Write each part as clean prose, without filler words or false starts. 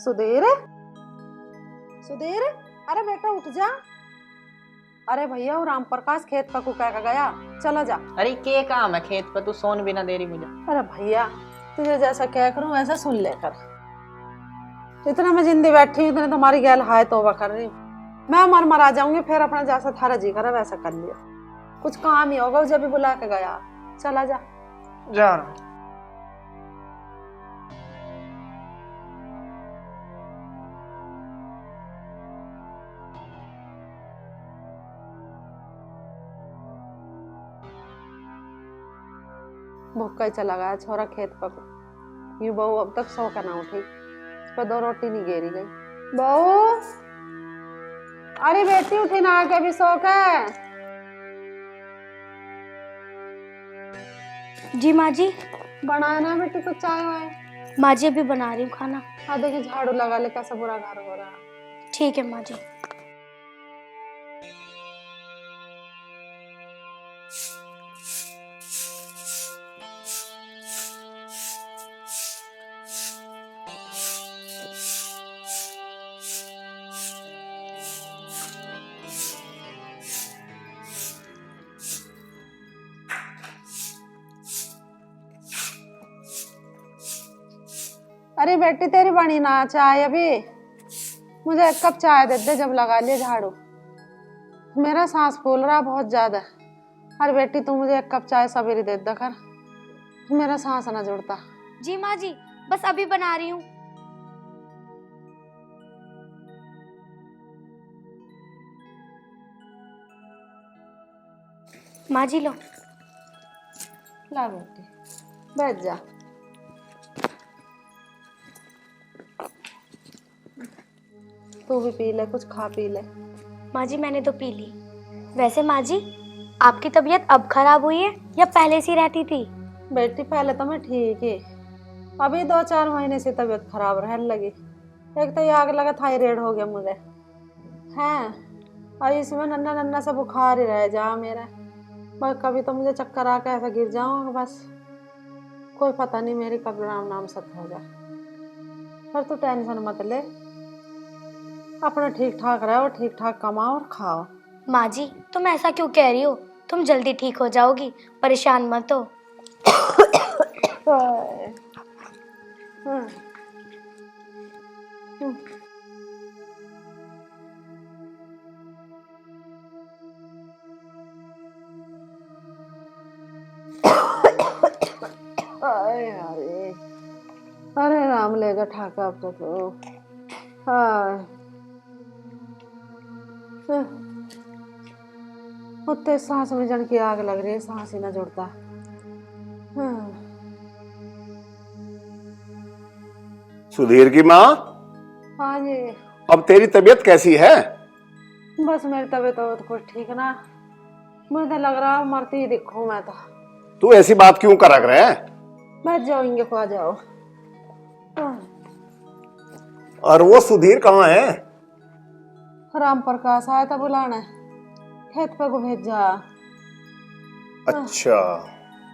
सुधीर, सुधीर, अरे बेटा उठ जा। अरे भैया वो राम प्रकाश खेत पर को कह गया, चला जा। अरे के काम है खेत पर, तू सोन भी ना दे रही मुझे। अरे भैया तुझे जैसा कह करूं वैसा सुन लेकर। इतना मैं जिंदी बैठी हूँ, इतने तुम्हारी गैल हाय तौबा कर रही हूँ। मैं मर आ जाऊंगी, फिर अपना जैसा थारा जी करे वैसा कर लिया। कुछ काम ही होगा, जब भी बुला के गया। चला जा। जा रहा हूँ। भूखा ही चला गया छोरा खेत पर। यूं बहू अब तक सो का ना उठी, इस पर 2 रोटी नहीं गेरी गई। बहू, अरे बेटी उठी ना, आके भी सो के। जी माँ जी। बनाना बेटी कुछ चाय वाय। माँ जी अभी बना रही हूँ खाना। हाँ देखिए झाड़ू लगा ले, कैसा बुरा घर हो रहा। ठीक है माँ जी। अरे बेटी तेरी बनी ना चाय अभी, मुझे 1 कप चाय दे दे जब लगा लिया झाड़ू। मेरा सांस फूल रहा बहुत ज्यादा। अरे बेटी तू मुझे 1 कप चाय सवेरे दे दे कर, मेरा सांस ना जुड़ता। जी माँ जी, बस अभी बना रही हूँ। माँ जी लो। ला बेटी बैठ जा। तू भी पी ले, कुछ खा पी ले। माँ जी मैंने तो पी ली। वैसे माँ जी आपकी तबीयत अब खराब हुई है या पहले से रहती थी? बेटी पहले तो मैं ठीक है, अभी 2-4 महीने से तबीयत खराब रहने लगी। एक तो ये आग लगा थायराइड हो गया मुझे हैं, और इसमें नन्ना नन्ना सा बुखार ही रह जा मेरा। बस कभी तो मुझे चक्कर आके ऐसा गिर जाऊंगा, बस कोई पता नहीं मेरी कब राम नाम सत्य हो जाए। पर तू टेंशन मत ले, अपना ठीक ठाक रहो, ठीक ठाक कमाओ और खाओ। माँ जी तुम ऐसा क्यों कह रही हो? तुम जल्दी ठीक हो जाओगी, परेशान मत हो। अरे अरे राम लेगा ठाका अब तो। हाँ उतने सांस में जन की आग लग रही है, सांस ही ना जुड़ता। सुधीर की माँ। हाँ जी। अब तेरी तबीयत कैसी है? बस मेरी तबीयत तो कुछ ठीक ना, मुझे लग रहा मरती ही दिखूं मैं तो। तू ऐसी बात क्यों कर रहा है? बैठ जाओ, खा जाओ। और वो सुधीर कहाँ है? राम प्रकाश आया था बुलाने, खेत पे को भेजा। अच्छा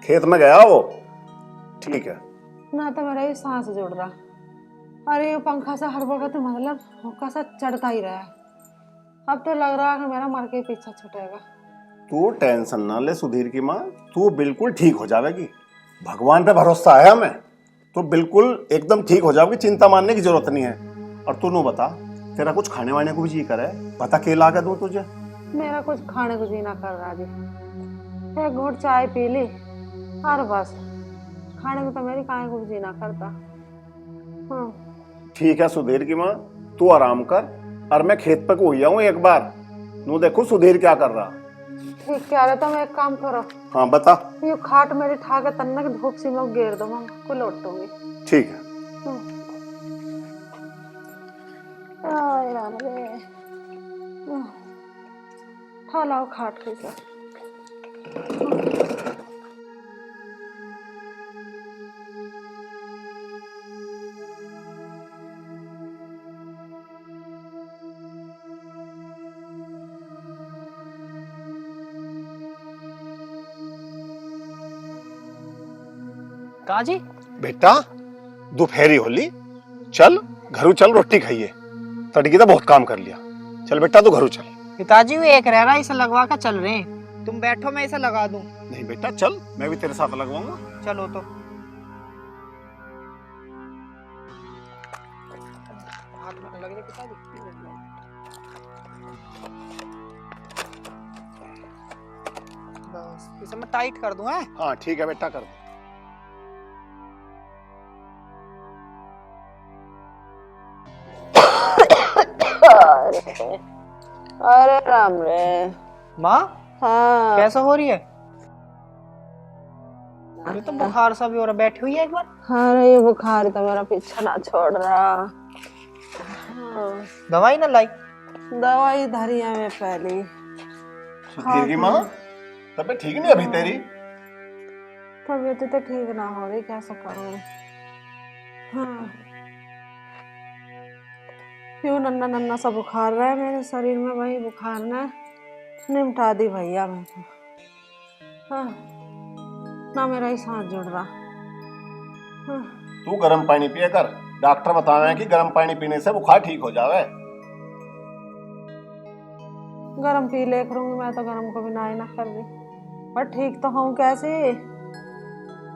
खेत में गया वो, ठीक है। ना तो मेरा ही सांस जुड़ रहा। अरे ये पंखा से हर वक्त मतलब हुक्का सा चढ़ता ही रहा है। अब तो लग रहा है कि मेरा मर के पीछा छूटेगा। तू टेंशन ना ले सुधीर की माँ, तू बिल्कुल ठीक हो जाएगी। भगवान पे भरोसा है हमें, तो बिल्कुल एकदम ठीक हो जाओगी, चिंता मानने की जरूरत नहीं है। और तू नो बता, तेरा कुछ खाने वाने को भी जी करे? बता के ला के दूं तुझे? मेरा कुछ खाने को जी ना कर रहा जी, 1 घूंट चाय पी ली और बस, खाने को तो मेरी खाने को भी जी ना करता। ठीक है सुधीर की माँ, तू आराम कर और मैं खेत पे को हूँ एक बार। नू देखो सुधीर क्या कर रहा। ठीक कह रहे, तो मैं एक काम करो। हाँ बता। ये खाट मेरी ठा के तन्ने की धूप सी में घेर दो, मैं को लौटूंगी। ठीक है। ठा लाओ खाट के साथ। कहा जी? बेटा दोपहरी होली, चल घरू चल, रोटी खाइए। तड़की तो बहुत काम कर लिया। चल बेटा तू घरू चल। पिताजी वो एक रह रहा है, इसे लगवा कर चल रहे हैं। तुम बैठो, मैं इसे लगा दूं। नहीं बेटा चल, मैं भी तेरे साथ लगवाऊंगा। चलो तो। हाथ में लग रही पिताजी। बस इसे मैं टाइट कर दूं। है हाँ ठीक है बेटा, कर दो। अरे राम रे। माँ, हाँ कैसा हो रही है? ये तो बुखार सा भी हो रहा। बैठी हुई है एक बार। अरे ये बुखार तो मेरा पीछा ना छोड़ रहा। हाँ, दवाई ना लाई? दवाई धरी है मैं पहले। सुधीर की माँ, तबीयत ठीक नहीं अभी तेरी? तबीयत तो ठीक ना हो रही, कैसा करूं। हाँ, क्यों नन्ना नन्ना सा बुखार रहा है मेरे शरीर में, वही बुखार ने निमटा दी भैया मैं तो। हाँ, ना मेरा ही सांस जुड़ रहा। हाँ, तू गर्म पानी पिया कर। डॉक्टर बता रहे हैं कि गर्म पानी पीने से बुखार ठीक हो जावे। गरम पी ले करूंगी मैं तो, गरम को भी ना ही ना कर दी, पर ठीक तो हूँ कैसे।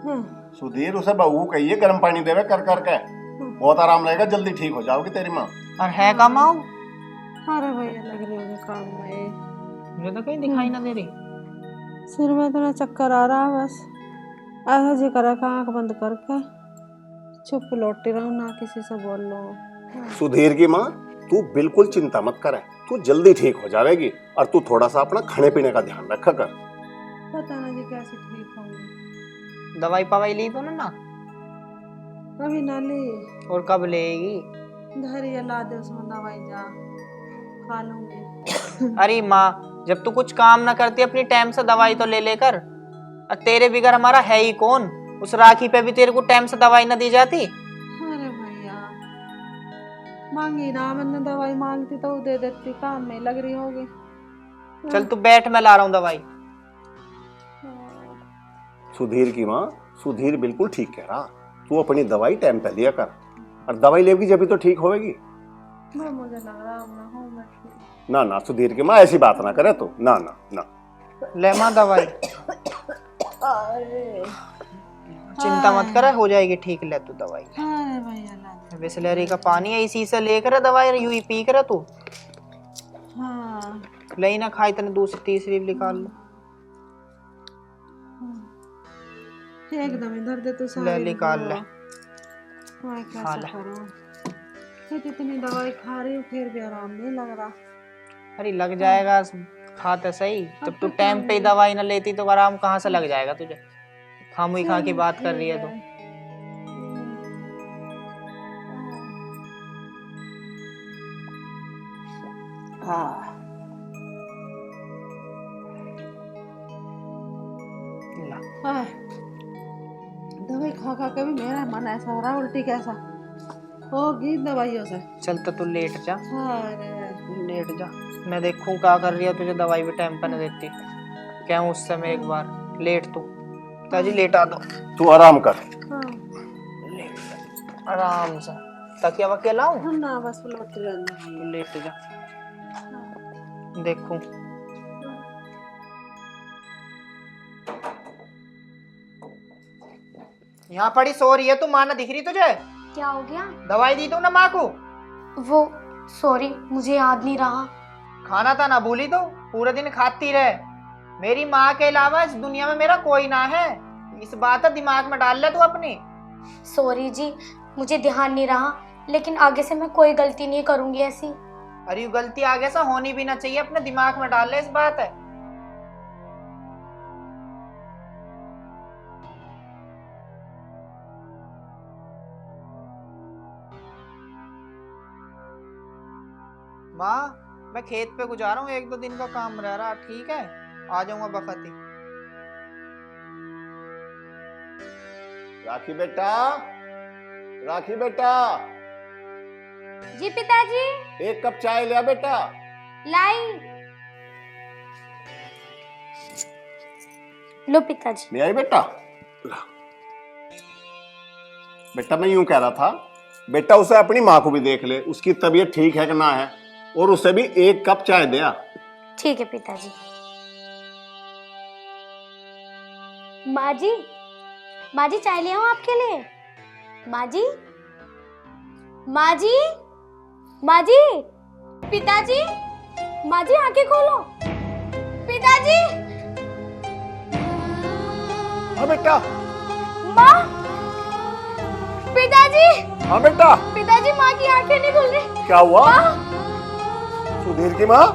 हाँ, सुधीर उसे बहू कहिए गर्म पानी देवे कर करके, बहुत आराम लगेगा, जल्दी ठीक हो जाओगी तेरी माँ। और है का माँ? अरे भैया लग रही होगी काम में। मुझे तो कहीं दिखाई ना दे रही। सिर में तो ना चक्कर आ रहा है बस। ऐसा जी करा का आंख बंद करके चुप लौटी रहूं, ना किसी से बोल लो। सुधीर की माँ, तू बिल्कुल चिंता मत करे, तू जल्दी ठीक हो जाएगी। और तू थोड़ा सा अपना खाने पीने का ध्यान रखा कर। पता ना जी कैसे ठीक होंगे। दवाई पवाई ली तो ना? अभी ना ली। और कब लेगी? धैर्य ला दे उसमें दवाई, जा खा लूंगी। अरे माँ, जब तू कुछ काम ना करती अपनी टाइम से दवाई तो ले लेकर। और तेरे बिगर हमारा है ही कौन? उस राखी पे भी तेरे को टाइम से दवाई ना दी जाती? अरे भैया मांगी ना, मैंने दवाई मांगती तो वो दे देती, काम में लग रही होगी। चल तू बैठ, मैं ला रहा हूँ दवाई। सुधीर की माँ, सुधीर बिल्कुल ठीक कह रहा। तू अपनी दवाई टाइम पे लिया कर, और दवाई लेगी जब तो ठीक होगी। मुझे लग रहा अब ना हो मैं ठीक। ना ना सुधीर की माँ, ऐसी बात ना करे तू। ना ना ना, ले माँ दवाई। अरे चिंता मत कर, हो जाएगी ठीक। ले तू दवाई। अरे भैया ला दे। बिस्लेरी का पानी है, इसी से लेकर दवाई यूं ही पी कर तू। हाँ, ले ना खाई तने दूसरी तीसरी भी निकाल लो। एकदम इधर दे तू ले सारी। निकाल ले। मैं खा ले। कैसे करूं, मैं तो इतनी दवाई खा रही हूँ फिर भी आराम नहीं लग रहा। अरे लग जाएगा, खाते सही। जब तू टाइम पे ही दवाई ना लेती तो आराम कहाँ से लग जाएगा तुझे? खामुई खा की बात कर रही है तू। हाँ, ला। हाय, दवाई खा खा के भी मेरा मन ऐसा हो रहा है, उल्टी कैसा होगी दवाइयों से। चल तो तू लेट जा, अरे लेट जा। मैं देखूं क्या कर रही है तुझे, दवाई भी टाइम पे नहीं देती। क्या हूँ उस समय एक बार लेट तू। ताजी लेटा दो, तू आराम कर। हाँ, आराम से। तकिया वकिया लाऊं? ना बस लौट रहना। लेट जा, देखूं। यहाँ पड़ी सो रही है तू, माँ ना दिख रही तुझे? क्या हो गया? दवाई दी तू ना माँ को? वो सॉरी, मुझे याद नहीं रहा। खाना था ना भूली तो, पूरे दिन खाती रहे। मेरी माँ के अलावा इस दुनिया में मेरा कोई ना है, इस बात है दिमाग में डाल ले तू अपनी। सॉरी जी, मुझे ध्यान नहीं रहा, लेकिन आगे से मैं कोई गलती नहीं करूंगी ऐसी। अरे ये गलती आगे से होनी भी ना चाहिए, अपने दिमाग में डाल ले इस बात है। माँ, मैं खेत पे गुजारा हूँ, 1-2 दिन का काम रह रहा, ठीक है? आ जाऊंगा बखती। राखी बेटा, राखी बेटा, जी पिताजी। एक कप चाय लिया बेटा। लाई। लो पिताजी। ले आई बेटा। ला। बेटा मैं यूं कह रहा था बेटा उसे अपनी माँ को भी देख ले, उसकी तबीयत ठीक है कि ना है, और उसे भी 1 कप चाय दिया। ठीक है पिताजी। माँ जी, माँ जी चाय ले आऊं आपके लिए? माँ जी, माँ जी, माँ जी, पिताजी, माँ जी आंखें खोलो, पिताजी। हाँ बेटा। माँ, पिताजी, हाँ बेटा। पिताजी माँ की आंखें नहीं खुल रही। क्या हुआ? माँ, सुधीर की माँ,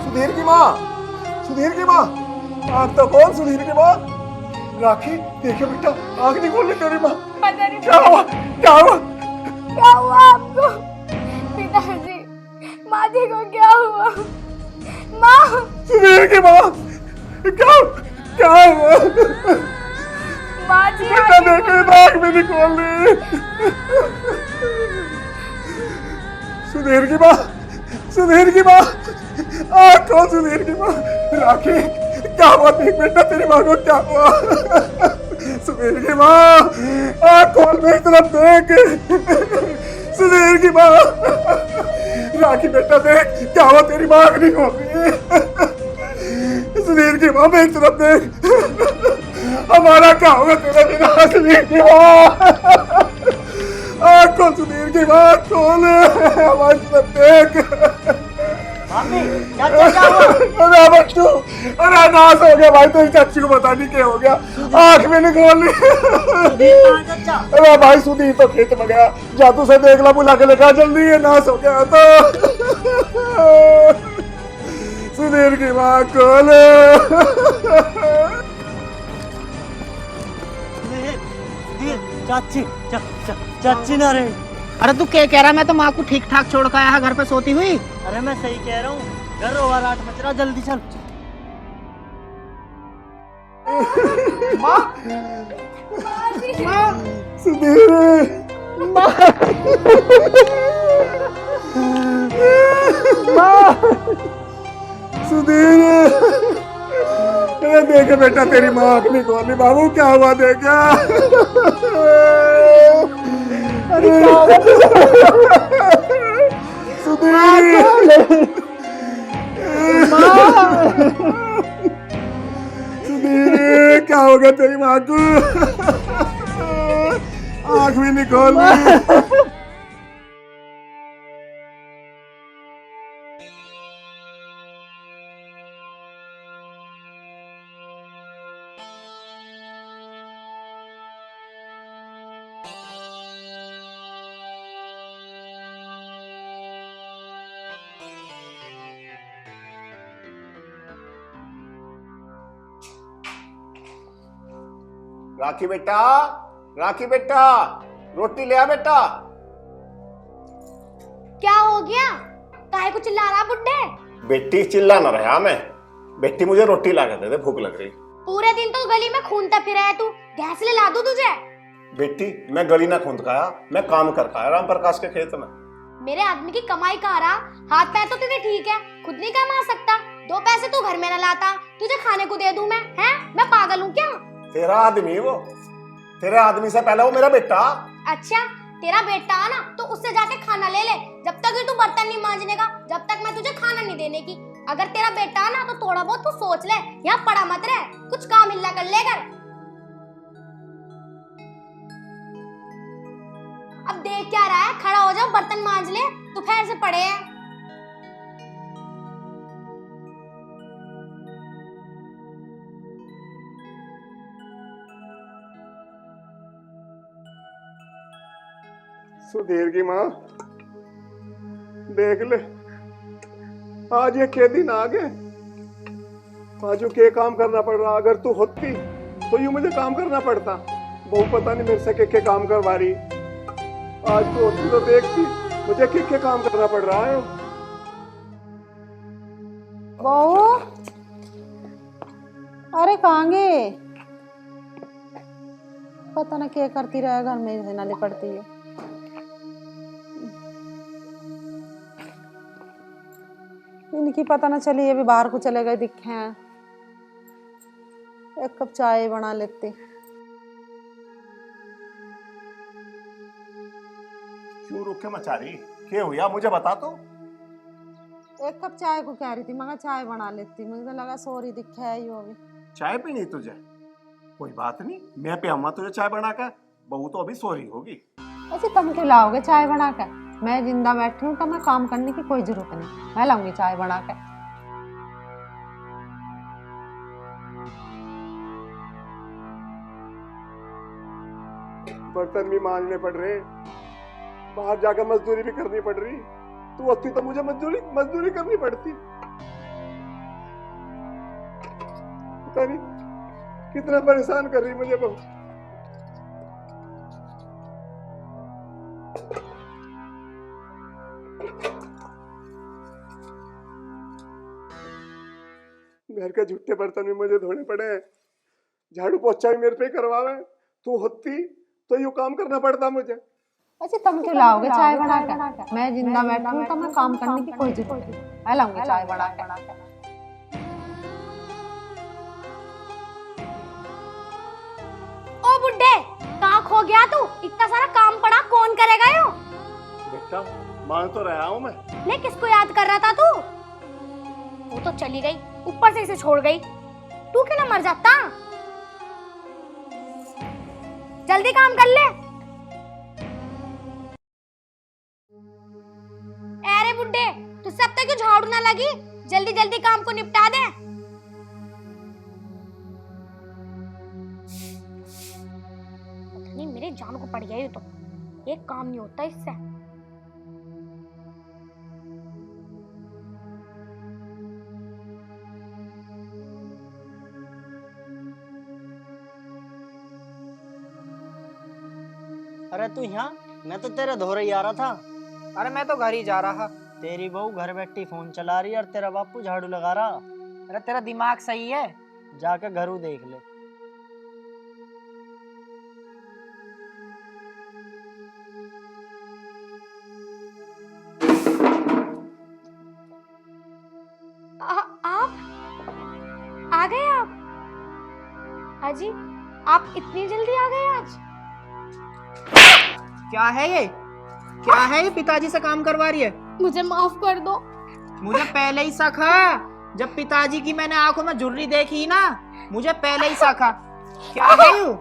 सुधीर की माँ, सुधीर की माँ, आँख तो खोल सुधीर की माँ। राखी देखिए बेटा, आँख नहीं खोल रही तेरी माँ। पता नहीं क्या हुआ? क्या हुआ? क्या हुआ आपको? पिताजी, माँ जी को क्या हुआ? माँ, सुधीर की माँ, क्या क्या हुआ? माँ जी बेटा देखे तो आँख भी नहीं खोल रही। सुधीर की माँ, सुधीर की माँ, आँख खोल सुधीर की माँ। राखी क्या हुआ? देख बेटा तेरी माँ को क्या हुआ? सुधीर की माँ, आँख खोल मेरी तरफ देख। सुधीर की माँ, राखी बेटा देख क्या हुआ? तेरी माँ आँख नहीं खोल रही है। सुधीर की माँ मेरी तरफ देख। हमारा क्या होगा तेरे बिना? सुधीर की माँ, आँख खोल सुधीर की माँ, खोल हमारी तरफ देख। क्या हुआ? अरे बच्चू, अरे नाश हो गया भाई, तेरी चाची को पता नहीं क्या हो गया, आँख में नहीं खोल रही। अरे भाई सुधीर तो खेत में गया, जादू से देख ला, बुला के लेकर जल्दी, ये नाश हो गया तो। सुधीर की माँ खोल। चाची चाची ना रे। अरे तू क्या कह रहा? मैं तो माँ को ठीक ठाक छोड़ कर आया है घर पे सोती हुई। अरे मैं सही कह रहा हूँ, घर रोवा रात मच रहा, जल्दी चल। सुधीर सुधीर, अरे देखे बेटा तेरी माँ आँख नहीं खोली। बाबू क्या हुआ? देखा? अरे सुधीर, सुधीर क्या हो गया तेरी माँ को? आँख भी नहीं खोल रही। राखी बेटा, राखी बेटा, रोटी ले आ बेटा। क्या हो गया? काहे को चिल्ला रहा बुड्ढे? बेटी चिल्ला ना रहा मैं, बेटी मुझे रोटी ला के दे दे, भूख लग रही। पूरे दिन तो गली में खूंदता फिरा है तू, गैस ले ला दूं तुझे? बेटी मैं गली ना खूंद खाया, मैं काम कर खाया राम प्रकाश के खेत में। मेरे आदमी की कमाई कहाँ रहा? हाथ पैर तो तेरे ठीक है, खुद नहीं कमा सकता, 2 पैसे तू घर में न लाता, तुझे खाने को दे दूं मैं? हैं? मैं पागल हूँ क्या? तेरा आदमी वो, तेरे आदमी से पहले वो मेरा बेटा। अच्छा, तेरा बेटा आना तो उससे जाके खाना ले ले, जब तक तू बर्तन नहीं मांजने का, जब तक मैं तुझे खाना नहीं देने की। अगर तेरा बेटा आना तो थोड़ा बहुत तू सोच ले, यहाँ पड़ा मत रहे, कुछ काम हिल्ला कर ले कर। अब देख क्या रहा है? खड़ा हो जाओ, बर्तन मांज ले, दोपहर से पड़े हैं। सुधीर की माँ देख ले, आज ये के दिन आ गए, आज के काम करना पड़ रहा। अगर तू होती तो यूं मुझे काम करना पड़ता। बहू पता नहीं मेरे से के काम करवा रही, आज तू होती तो देखती मुझे के काम करना पड़ रहा है। बहू, अरे कहाँ गए? पता ना क्या करती रहे, घर में रहना पड़ती है। इनकी पता ना चली, ये भी बाहर को चले गए दिखे हैं। एक कप चाय बना लेती। क्यों रुक के मचा रही? क्या हुआ मुझे बता तो। एक कप चाय को कह रही थी, मगर चाय बना लेती, मुझे तो लगा सॉरी दिखा है यो भी। चाय पीनी तुझे? कोई बात नहीं, मैं पियाऊंगा तुझे चाय बना कर। बहू तो अभी सो रही होगी। ऐसे तुम क्यों लाओगे चाय बना कर? मैं जिंदा बैठी हूँ तो मैं काम करने की कोई जरूरत नहीं, मैं लाऊंगी चाय बना कर। बर्तन भी मांजने पड़ रहे, बाहर जाकर मजदूरी भी करनी पड़ रही। तू होती तो मुझे मजदूरी करनी पड़ती। पता नहीं कितना परेशान कर रही मुझे बहू। घर के झूठे बर्तन भी मुझे धोने पड़े हैं, झाड़ू पोछा भी मेरे पे करवावे। तू होती तो यूं काम करना पड़ता मुझे। अच्छा तुम क्यों लाओगे चाय बना कर? मैं जिंदा बैठी हूँ तो मैं काम करने की कोई जरूरत नहीं, मैं लाऊंगी चाय बना कर। ओ बुड्ढे, कहाँ खो गया तू? इतना सारा काम पड़ा, कौन करेगा यो? बेटा मान तो रहा हूं मैं। ले, किसको याद कर रहा था तू? वो तो चली गई, ऊपर से इसे छोड़ गई। तू क्यों ना मर जाता? जल्दी काम कर ले। अरे बुड्ढे, तुझसे अब तक क्यों झाड़ू ना लगी? जल्दी जल्दी काम को निपटा दे। पता नहीं मेरे जान को पड़ गया ये तो, एक काम नहीं होता इससे। अरे तू यहाँ? मैं तो तेरे धोरे ही आ रहा था। अरे मैं तो घर ही जा रहा। तेरी बहू घर बैठी फोन चला रही है और तेरा बापू झाड़ू लगा रहा। अरे तेरा दिमाग सही है? जाकर घरू देख ले। आप आ गए? आप हाजी, आप इतनी जल्दी आ गए आज? क्या है ये? क्या है ये? पिताजी से काम करवा रही है? मुझे माफ कर दो। मुझे पहले ही शक था, जब पिताजी की मैंने आंखों में झुर्री देखी ना, मुझे पहले ही शक था। क्या है ये?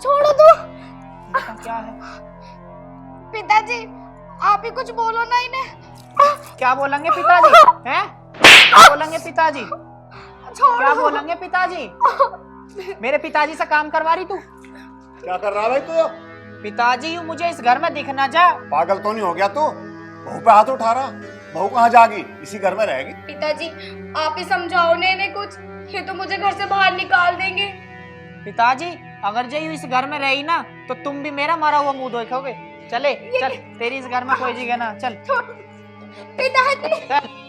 छोड़ो दो। बता क्या है? पिताजी, आप ही कुछ बोलो ना इन्हें। क्या बोलेंगे पिताजी? हैं? क्या बोलेंगे पिताजी? क्या बोलेंगे पिताजी? मेरे पिताजी से काम करवा रही तू? क्या कर रहा भाई तू? पिताजी यूं मुझे इस घर में दिख ना जा। पागल तो नहीं हो गया तू? बहू पे हाथ उठा रहा? बहू कहाँ जाएगी? इसी घर में रहेगी। पिताजी, आप ही समझाओ ना इन्हें कुछ, ये तो मुझे घर से बाहर निकाल देंगे। पिताजी, अगर जय इस घर में रही ना तो तुम भी मेरा मरा हुआ मुंह देखोगे। चले चल, तेरी इस घर में कोई जगह ना। चल पिताजी। चल।